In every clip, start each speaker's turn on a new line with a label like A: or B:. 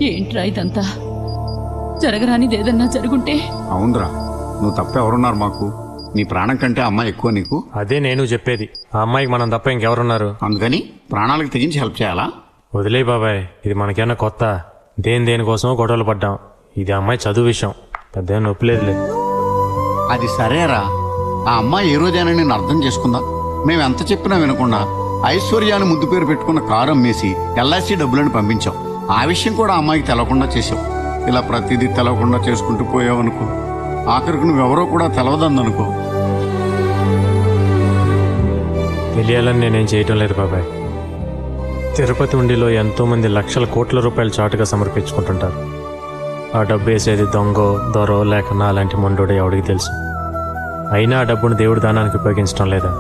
A: ఏంట్రా ఇదంతా? జరగరానిదేదన్నా జరుగుంటే?
B: అవునరా, నువ్వు తప్ప ఎవరున్నారు మాకు? నీ ప్రాణం కంటే అమ్మాయి ఎక్కువ నీకు.
C: అదే నేను చెప్పేది. ఆ అమ్మాయికి మనం తప్ప ఇంకెవరున్నారు?
B: అందుకని ప్రాణాలకు తెగించి హెల్ప్ చేయాలా?
C: వదిలే బాబాయ్, ఇది మనకేమన్నా కొత్త? దేనికోసమో గొడవలు పడ్డాం. ఇది అమ్మాయి చదువు విషయం, పెద్ద నొప్పి లేదులే.
B: అది సరేరా, ఆ అమ్మాయి ఏ రోజైనా నేను అర్థం చేసుకుందా? మేము ఎంత చెప్పినా వినకుండా ఐశ్వర్యాన్ని ముద్దు పేరు పెట్టుకున్న కారు అమ్మేసి ఎల్ఐసి డబ్బులను పంపించాం. ఆ విషయం కూడా ఆ అమ్మాయికి తెలవకుండా చేసావు. ఇలా ప్రతిదీ తెలవకుండా చేసుకుంటూ పోయావనుకో, ఆఖరికి నువ్వెవరో కూడా తెలవదందనుకో.
C: తెలియాలని నేనేం చేయటం లేదు బాబాయ్. తిరుపతి ఉండిలో ఎంతోమంది లక్షల కోట్ల రూపాయలు చాటుగా సమర్పించుకుంటుంటారు. ఆ డబ్బు వేసేది దొంగో దొరో లేక నా అలాంటి మొండోడో ఎవడికి తెలుసు? అయినా ఆ డబ్బును దేవుడి దానానికి ఉపయోగించడం లేదా?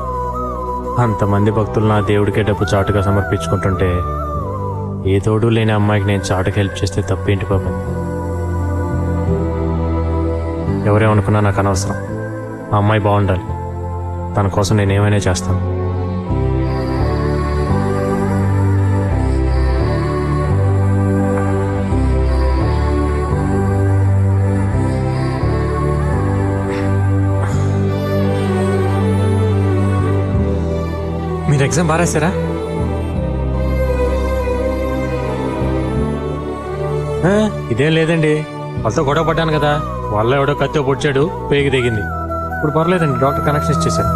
C: అంతమంది భక్తులు నా దేవుడికే డబ్బు చాటుగా సమర్పించుకుంటుంటే ఏ తోడు లేని అమ్మాయికి నేను చాటుకు హెల్ప్ చేస్తే తప్పేంటి బాబాయ్? ఎవరేమనుకున్నా నాకు అనవసరం. ఆ అమ్మాయి బాగుండాలి. తన కోసం నేనేమైనా చేస్తాను. మీరు ఎగ్జామ్ బాగా రాశారా? ఇదేం లేదండి, వాళ్ళతో గొడవ పడ్డాను కదా, వాళ్ళ ఎవడో కత్తితో పొడిచాడు, పేగి దిగింది. ఇప్పుడు పర్లేదండి, డాక్టర్ కనెక్షన్ ఇచ్చేసారు.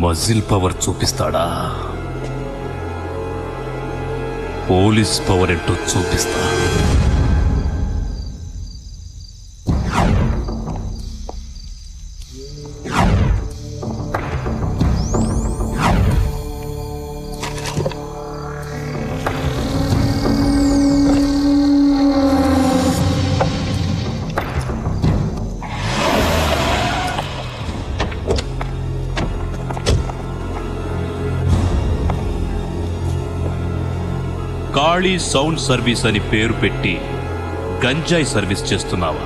D: మజిల్ పవర్ చూపిస్తాడా? పోలీస్ పవర్ ఏంటో చూపిస్తా. కాళీ సౌండ్ సర్వీస్ అని పేరు పెట్టి గంజాయి సర్వీస్ చేస్తున్నావా?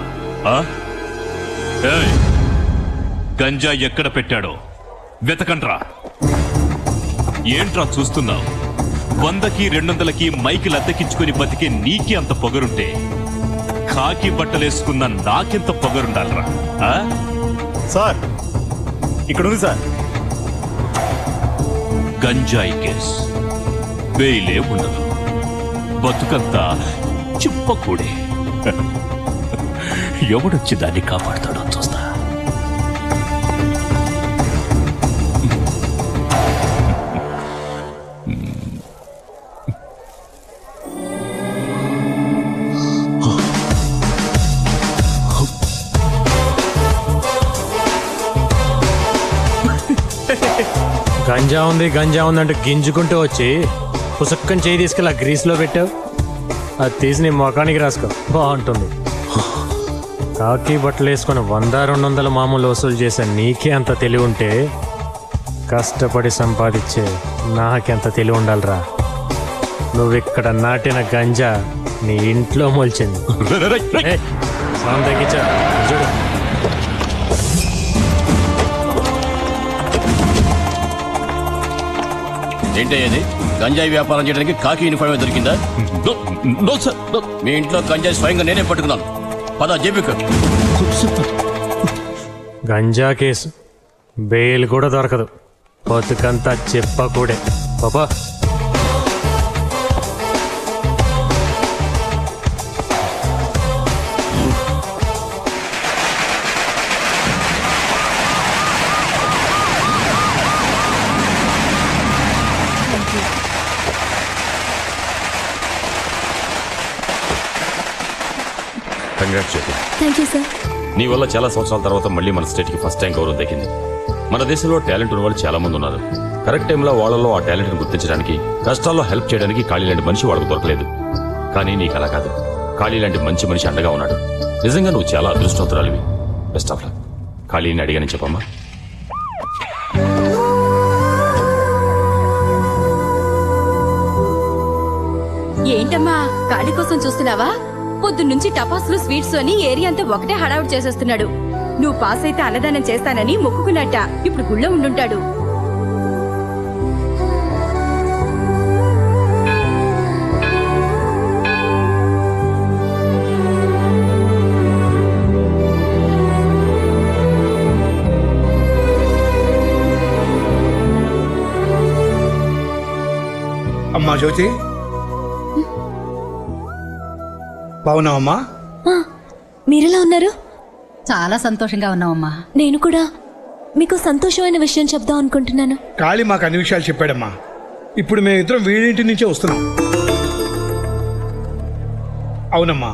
D: గంజాయి ఎక్కడ పెట్టాడో వెతకండ్రా. ఏంట్రా చూస్తున్నావు? 100కి 200కి మైకిల్ అద్దెకించుకుని బతికే నీకే అంత పొగరుంటే కాకి బట్టలేసుకున్న నాకెంత పొగరుండాలరా?
E: సార్, ఇక్కడ ఉంది సార్.
D: గంజాయి కేస్ బెయిలే ఉండదు, బతుకంతా చిప్పకూడే. ఎవడొచ్చి దాన్ని కాపాడుతాడో చూస్తా.
C: గంజా ఉందంటే గింజుకుంటూ వచ్చి పుసక్కని చేయి తీసుకెళ్ళి ఆ గ్రీస్లో పెట్టావు. అది తీసి నీ మొఖానికి రాసుకో, బాగుంటుంది. కాకి బట్టలు వేసుకొని 100-200 మామూలు వసూలు చేసే నీకే అంత తెలివి ఉంటే కష్టపడి సంపాదించే నాకెంత తెలివి ఉండాలిరా? నువ్విక్కడ నాటిన గంజా నీ ఇంట్లో మొలిచింది. సౌండ్ తగ్గించా చూడు.
F: ఏంటయ్యేది? గంజాయి వ్యాపారం చేయడానికి కాకి యూనిఫామ్ దొరికిందా? మీ ఇంట్లో గంజాయి స్వయంగా నేనే పట్టుకున్నాను. పద జేబుకు.
C: గంజా కేసు బెయిల్ కూడా దొరకదు, బతుకంతా చెప్పకూడే. పాపా
G: థ్యాంక్ యూ సార్.
H: నీ వల్ల చాలా సంవత్సరాల తర్వాత మళ్ళీ మన స్టేట్కి ఫస్ట్ టైం గౌరవం దక్కింది. మన దేశంలో టాలెంట్ ఉన్న వాళ్ళు చాలా మంది ఉన్నారు. కరెక్ట్ టైంలో వాళ్ళలో ఆ టాలెంట్ని గుర్తించడానికి, కష్టాల్లో హెల్ప్ చేయడానికి ఖాళీ లాంటి మనిషి వాళ్ళకు దొరకలేదు. కానీ నీకు అలా కాదు, ఖాళీ లాంటి మంచి మనిషి అండగా ఉన్నాడు. నిజంగా నువ్వు చాలా అదృష్టవంతురాలివి. Best of luck. ఖాళీని అడిగానని చెప్పమ్మా.
G: ఏంటమ్మా, ఖాళీ కోసం చూస్తున్నావా? పొద్దున్నుంచి టపాసులు స్వీట్స్ అని ఏరియా అంతా ఒకటే హడావుడి చేసేస్తున్నాడు. నువ్వు పాస్ అయితే అన్నదానం చేస్తానని మొక్కుకున్నట్ట. ఇప్పుడు గుళ్ళో ఉండుంటాడు.
I: అమ్మా జ్యోతి, బాగున్నావమ్మా?
J: మీరెలా ఉన్నారు?
A: చాలా సంతోషంగా ఉన్నావమ్మా.
J: నేను కూడా మీకు సంతోషమైన విషయం చెప్దాం అనుకుంటున్నాను.
I: కాళీ మాకు అన్ని విషయాలు చెప్పాడమ్మా. ఇప్పుడు మేమిద్దరం వీడింటి నుంచే వస్తున్నాం. అవునమ్మా,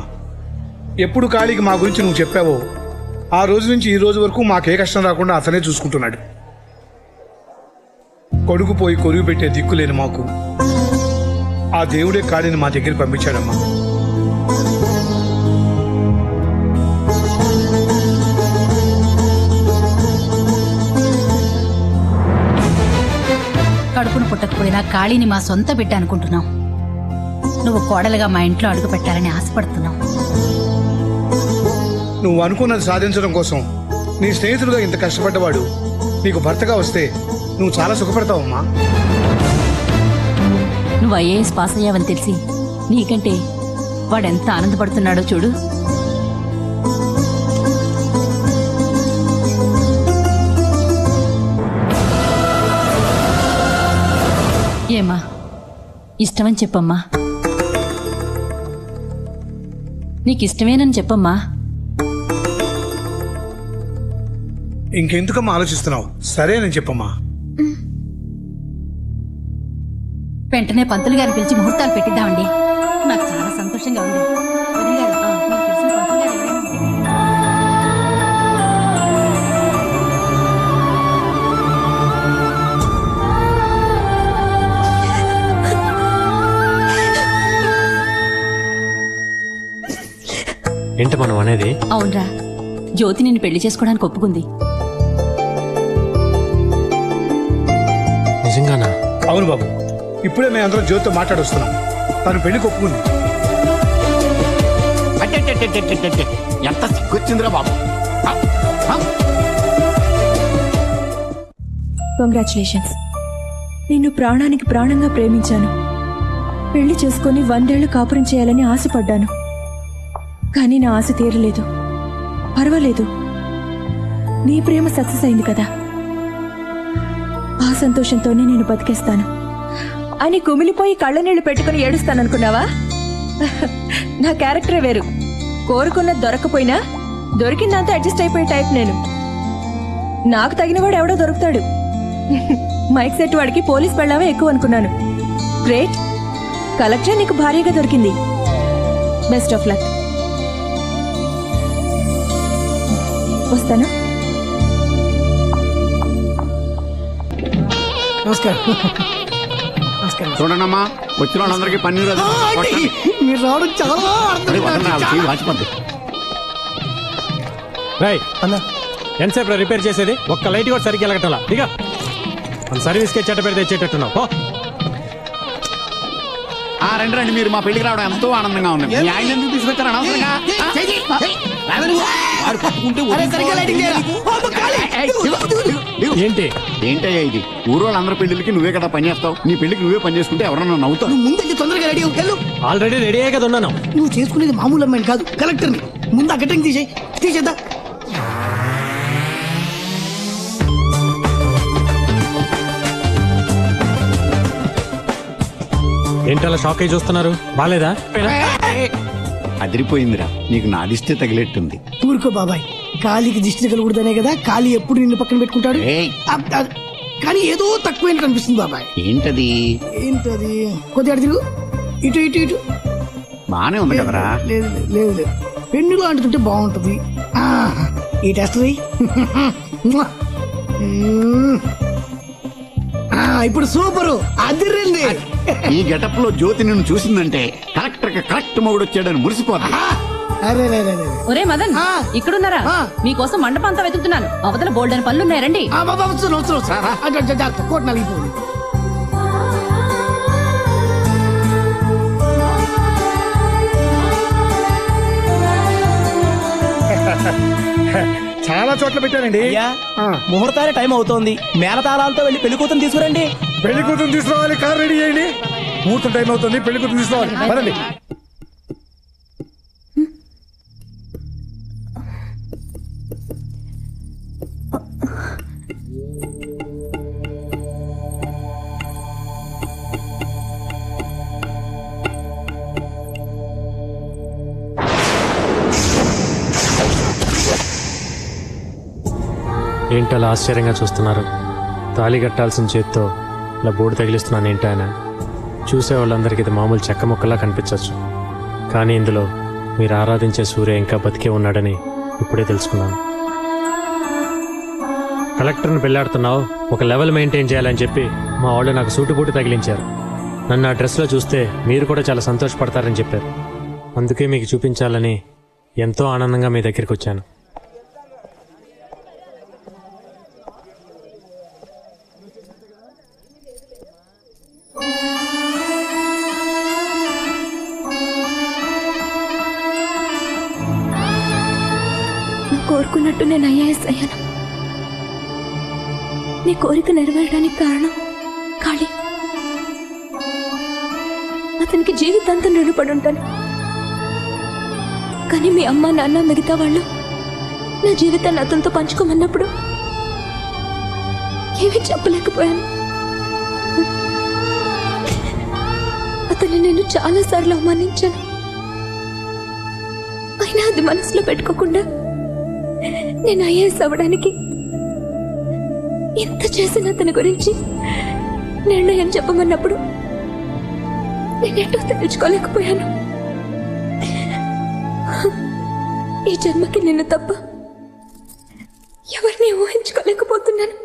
I: ఎప్పుడు కాళీకి మా గురించి నువ్వు చెప్పావో ఆ రోజు నుంచి ఈ రోజు వరకు మాకే కష్టం రాకుండా అతనే చూసుకుంటున్నాడు. కొడుకు పోయి కొరువు పెట్టే దిక్కులేని మాకు ఆ దేవుడే కాళీని మా దగ్గర పంపించాడమ్మా.
A: కడుపును పుట్టకపోయినా కాళీని మా సొంత బిడ్డ అనుకుంటున్నాం. నువ్వు కోడలుగా మా ఇంట్లో అడుగు పెట్టాలని ఆశపడుతున్నాం.
I: నువ్వు అనుకున్నది సాధించడం కోసం నీ స్నేహితుడుగా ఇంత కష్టపడ్డవాడు నీకు భర్తగా వస్తే నువ్వు చాలా సుఖపడతావమ్మా.
A: నువ్వు ఐఏఎస్ పాస్ అయ్యావని తెలిసి నీకంటే వాడెంత ఆనందపడుతున్నాడో చూడు. ఏమా, ఇష్టమని చెప్పమ్మా. నీకిష్టమేనని చెప్పమ్మా.
I: ఇంకెందుకమ్మా ఆలోచిస్తున్నావు? సరే నేను చెప్పమ్మా.
A: వెంటనే పంతులు గారిని పిలిచి ముహూర్తాలు పెట్టిద్దామండి. నాకు చాలా సంతోషంగా ఉంది. వదిన గారు, మీకు తెలిసిన పంతులు గారు ఎవరైనా ఉంటే
C: ఏంటి మనం అనేది?
A: అవునరా, జ్యోతి నిన్ను పెళ్లి చేసుకోవడానికి ఒప్పుకుంది.
C: నిజంగానా?
I: అవును బాబు, ఇప్పుడే మేము అందరం జ్యోతితో మాట్లాడొస్తున్నాం. తను పెళ్లి ఒప్పుకుంది.
B: అట్టెట్టెట్టెట్టెట్టెట్టె. ఎంత సిగ్గొచ్చిందిరా బాబు.
J: కంగ్రాచులేషన్స్. నిన్ను ప్రాణానికి ప్రాణంగా ప్రేమించాను. పెళ్లి చేసుకుని 100 ఏళ్లు కాపురం చేయాలని ఆశపడ్డాను. కానీ నా ఆశ తీరలేదు. పర్వాలేదు, నీ ప్రేమ సక్సెస్ అయింది కదా. ఆ సంతోషంతోనే నేను బతికేస్తాను అని కుమిలిపోయి కళ్ళనీళ్లు పెట్టుకుని ఏడుస్తాననుకున్నావా? నా క్యారెక్టరే వేరు. కోరుకున్నది దొరకపోయినా దొరికిందంతా అడ్జస్ట్ అయిపోయే టైప్ నేను. నాకు తగినవాడు ఎవడో దొరుకుతాడు. మైక్ సెట్ వాడికి పోలీస్ పెళ్ళామే ఎక్కువ అనుకున్నాను. గ్రేట్, కలెక్టర్ నీకు భారీగా దొరికింది. Best of luck. వస్తానా?
K: నమస్కారం.
B: చూడండమ్మా, వచ్చిన వాళ్ళందరికీ పన్నీరు అది
K: మీరు రావడం చాలా
B: వాచిపోద్ది.
C: రై అన్నా, ఎంతసేపు రిపేర్ చేసేది? ఒక్క లైట్ కూడా సరిగ్గా వెళ్ళగట్టాలా? ఇక మన సర్వీస్కి చెట్ట పెడితే తెచ్చేటట్టున్నావు.
B: రండి రండి, మీరు మా పెళ్లికి రావడం ఎంతో ఆనందంగా ఉంది. మీ ఆయన ఎందుకు తీసుకొచ్చారు అనవసరంగా?
C: ఏంటి
B: ఏంటయ్యా ఇది? ఊరోళ్ళందరి పెళ్లికి నువ్వే కదా పని చేస్తావు. నీ పెళ్లికి నువ్వే పని చేసుకుంటే ఎవరన్నా నవ్వుతావు.
K: నువ్వు ముందు తొందరగా రెడీ వెళ్ళు.
C: ఆల్రెడీ రెడీ అయ్యే కదా ఉన్నాను.
K: నువ్వు చేసుకునేది మామూలు అమ్మాయిని కాదు, కలెక్టర్ని. ముందు ఆ గట్టంగి తీసేద్దా.
C: ఏంటలా షాక్ అయి చూస్తున్నారు? బాలేదా?
B: అదిరిపోయిందిరా, నీకు నాదిస్తే తగిలేట్టుంది.
K: ఊరుకో బాబాయ్, కాళీకి దిష్టి కలగూడదనే కదా కాళీ ఎప్పుడు నిన్ను పక్కన పెట్టుకుంటాడు. కానీ ఏదో తక్కువైనట్టు అనిపిస్తుంది బాబాయ్.
B: ఏంటది?
K: ఏంటది? కొద్దిగా తిరుగు, ఇటు ఇటు ఇటు.
B: బానే ఉంది కదరా?
K: లేదు లేదు లేదు, పెన్నులో అంటుతుంటే బాగుంటది. ఈ టెస్ట్ ఇప్పుడు సూపరు, అదిరింది.
B: ఈ గెటప్ లో జ్యోతి నిన్ను చూసిందంటే కరెక్టర్ గా కరెక్ట్ మొగుడు వచ్చాడని మురిసిపోతా.
A: ఒరే మదన్, ఇక్కడున్నారా? మీకోసం మండపం అంతా వెతుకుతున్నాను. అవతల బోల్డెన్ పనులున్నాయి, రండి.
K: కోట్ నలిగిపోయింది.
I: చాలా చోట్ల పెట్టారండి.
K: ముహూర్తానికి టైం అవుతోంది. మేళతాళాలతో వెళ్ళి పెళ్లి కూతురు తీసుకురండి.
I: పెళ్లి కూతురు తీసుకురావాలి, కార్ రెడీ చేయండి. ముహూర్తం టైం అవుతుంది, పెళ్లి కూతురు తీసుకోవాలి. పదండి.
C: ఏంటలా ఆశ్చర్యంగా చూస్తున్నారు? తాళి కట్టాల్సిన చేత్తో ఇలా బోర్డు తగిలిస్తున్నాను ఏంటాయన. చూసే వాళ్ళందరికీ ఇది మామూలు చెక్క ముక్కలా కనిపించవచ్చు, కానీ ఇందులో మీరు ఆరాధించే సూర్య ఇంకా బతికే ఉన్నాడని ఇప్పుడే తెలుసుకున్నాను. కలెక్టర్ని పెళ్ళాడుతున్నావు, ఒక లెవెల్ మెయింటైన్ చేయాలని చెప్పి మా వాళ్ళు నాకు సూటుబూటు తగిలించారు. నన్ను ఆ డ్రెస్లో చూస్తే మీరు కూడా చాలా సంతోషపడతారని చెప్పారు. అందుకే మీకు చూపించాలని ఎంతో ఆనందంగా మీ దగ్గరికి వచ్చాను.
J: కోరుకున్నట్టు నేను ఐఏఎస్ అయ్యాను. నీ కోరిక నెరవేరడానికి కారణం కాళీ. అతనికి జీవితాంతం రుణపడి ఉంటాను. కానీ మీ అమ్మ నాన్న మిగతా వాళ్ళు నా జీవితాన్ని అతనితో పంచుకోమన్నప్పుడు ఏమీ చెప్పలేకపోయాను. అతన్ని నేను చాలాసార్లు అవమానించాను. అయినా అది మనసులో పెట్టుకోకుండా నేను ఐఏఎస్ అవ్వడానికి ఎంత చేసిన అతని గురించి నిర్ణయం చెప్పమన్నప్పుడు నేనేంటో తెలుసుకోలేకపోయాను. ఈ జన్మకి నిన్ను తప్ప ఎవరిని ఊహించుకోలేకపోతున్నాను.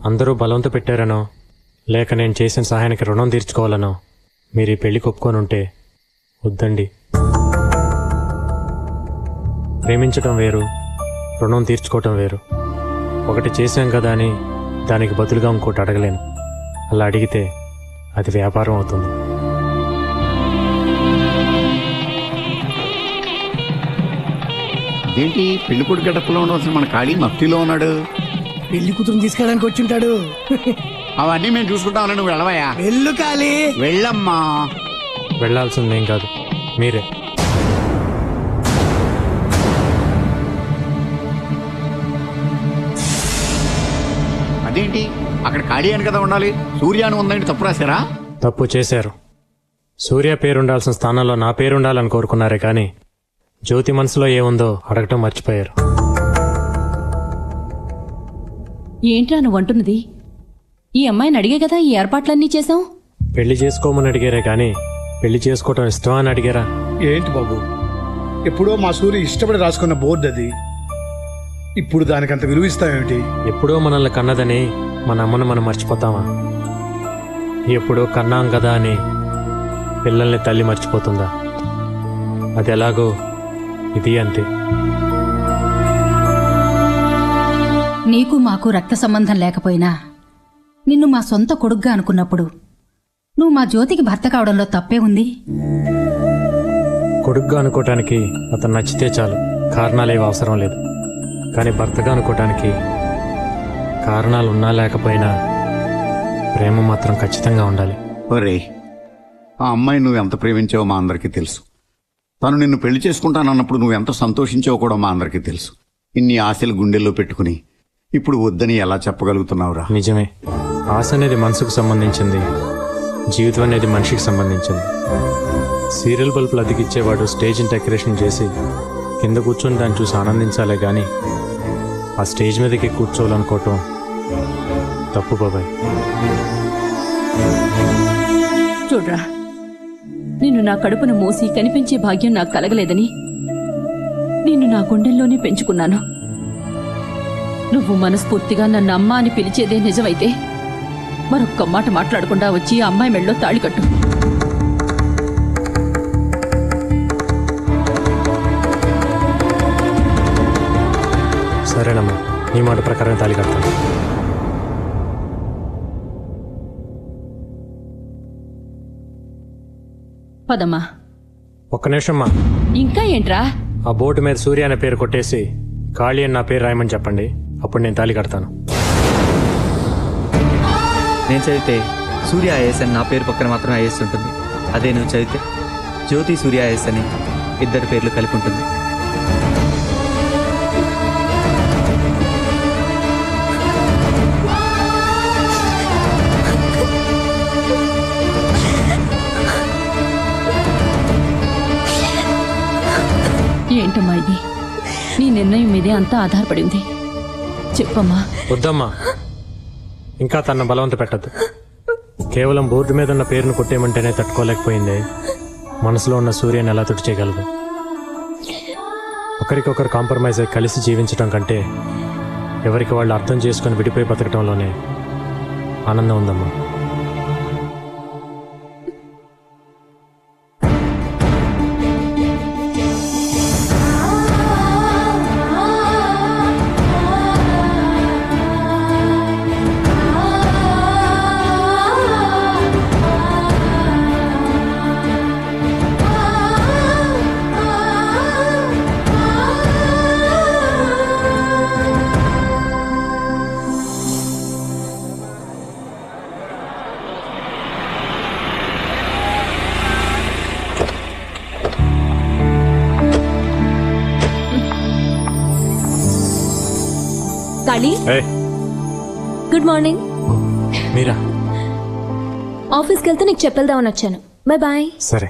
C: అందరూ బలవంత పెట్టారనో లేక నేను చేసిన సహాయానికి రుణం తీర్చుకోవాలనో మీరు ఈ పెళ్లికి ఒప్పుకొని ఉంటే వద్దండి. ప్రేమించటం వేరు, రుణం తీర్చుకోవటం వేరు. ఒకటి చేశాం కదా అని దానికి బదులుగా ఇంకోటి అడగలేను. అలా అడిగితే అది వ్యాపారం అవుతుంది.
B: ఏంటి పెళ్లి కొడుకు గడపలో ఉండవలసిన మన ఖాళీ మఫ్టీలో ఉన్నాడు?
K: పెళ్లి కూతురు తీసుకెళ్ళడానికి వచ్చి ఉంటాడు.
B: అవన్నీ మేము చూసుకుంటామని నువ్వు వెళ్ళవయ్యా.
K: వెళ్ళు కాళీ.
B: వెళ్ళమ్మా.
C: వెళ్లాల్సిందేం కాదు, మీరే.
B: అదేంటి అక్కడ ఖాళీ అని కదా ఉండాలి, సూర్య అని ఉందండి. తప్పు రాశారా?
C: తప్పు చేశారు. సూర్య పేరుండాల్సిన స్థానంలో నా పేరుండాలని కోరుకున్నారే కానీ జ్యోతి మనసులో ఏముందో అడగటం మర్చిపోయారు.
A: ఏంట్రా నువ్వు అంటున్నది? ఈ అమ్మాయిని అడిగే కదా ఈ ఏర్పాట్లన్నీ చేశాం.
C: పెళ్లి చేసుకోమని అడిగారే కానీ పెళ్లి చేసుకోవటం ఇష్టమా అని అడిగారా?
I: ఏంటి బాబు, ఎప్పుడో మా సూర్య ఇష్టపడి రాసుకున్న బోర్డు అది. ఇప్పుడు దానికి అంత విలువ ఇస్తామేమిటి?
C: ఎప్పుడో మనల్ని కన్నదని మన అమ్మను మనం మర్చిపోతామా? ఎప్పుడో కన్నాం కదా అని పిల్లల్ని తల్లి మర్చిపోతుందా? అది ఎలాగో ఇది అంతే.
A: నీకు మాకు రక్త సంబంధం లేకపోయినా నిన్ను మా సొంత కొడుగ్గా అనుకున్నప్పుడు నువ్వు మా జ్యోతికి భర్త కావడంలో తప్పే ఉంది.
C: కొడుగ్గా అనుకోవటానికి అతను నచ్చితే చాలు, కారణాలేవి అవసరం లేదు. కానీ భర్తగా అనుకోవటానికి కారణాలు ఉన్నా లేకపోయినా ప్రేమ మాత్రం ఖచ్చితంగా ఉండాలి.
B: ఒరే, ఆ అమ్మాయి నువ్వు ఎంత ప్రేమించావో మా అందరికీ తెలుసు. తను నిన్ను పెళ్లి చేసుకుంటానన్నప్పుడు నువ్వు ఎంత సంతోషించావో కూడా మా అందరికీ తెలుసు. ఇన్ని ఆశలు గుండెల్లో పెట్టుకుని ఇప్పుడు వద్దని ఎలా చెప్పగలుగుతున్నావురా?
C: నిజమే, ఆశ అనేది మనసుకు సంబంధించింది, జీవితం అనేది మనిషికి సంబంధించింది. సీరియల్ బల్బులు అతికిచ్చేవాడు స్టేజ్ని డెకరేషన్ చేసి కింద కూర్చొని దాన్ని చూసి ఆనందించాలే కానీ ఆ స్టేజ్ మీదకి కూర్చోవాలనుకోవటం తప్పు బాబాయ్.
A: చూడ్రా, నిన్ను నా కడుపును మోసి కనిపించే భాగ్యం నాకు కలగలేదని నిన్ను నా గుండెల్లోనే పెంచుకున్నాను. నువ్వు మనస్ఫూర్తిగా నన్ను అమ్మ అని పిలిచేదే నిజమైతే మరొక్క మాట మాట్లాడకుండా వచ్చి ఆ అమ్మాయి మెళ్ళో తాళి కట్టు.
C: సరేనమ్మా, నీ మాట ప్రకారం తాళి కడతాను.
A: పదమ్మా.
C: ఒక్క నిమిషమ్మా,
A: ఇంకా ఏంట్రా?
C: ఆ బోర్డు మీద సూర్య అనే పేరు కొట్టేసి కాళీ అని నా పేరు రాయమని చెప్పండి, అప్పుడు నేను తాళి కడతాను.
L: నేను చదివితే సూర్య ఐఏఎస్ అని నా పేరు పక్కన మాత్రం ఐఏఎస్ ఉంటుంది. అదే నువ్వు చదివితే జ్యోతి సూర్య ఐఏఎస్ అని ఇద్దరి పేర్లు కలిపి ఉంటుంది.
A: ఏంటమ్మా ఇది? నీ నిర్ణయం మీదే అంతా ఆధారపడింది. చెప్పమ్మా.
C: వద్దమ్మా, ఇంకా తన బలవంత పెట్టద్దు. కేవలం బోర్డు మీద ఉన్న పేరును కొట్టేయమంటేనే తట్టుకోలేకపోయింది. మనసులో ఉన్న సూర్యని ఎలా తుడి చేయగలదు? ఒకరికొకరు కాంప్రమైజ్ అయి కలిసి జీవించడం కంటే ఎవరికి వాళ్ళు అర్థం చేసుకొని విడిపోయి బతకడంలోనే ఆనందం ఉందమ్మా.
J: కాళీ,
C: ఏయ్,
J: గుడ్ మార్నింగ్.
C: మీరా?
J: ఆఫీస్కి వెళ్తే నీకు చెప్పేద్దామని వచ్చాను. Bye bye.
C: సరే.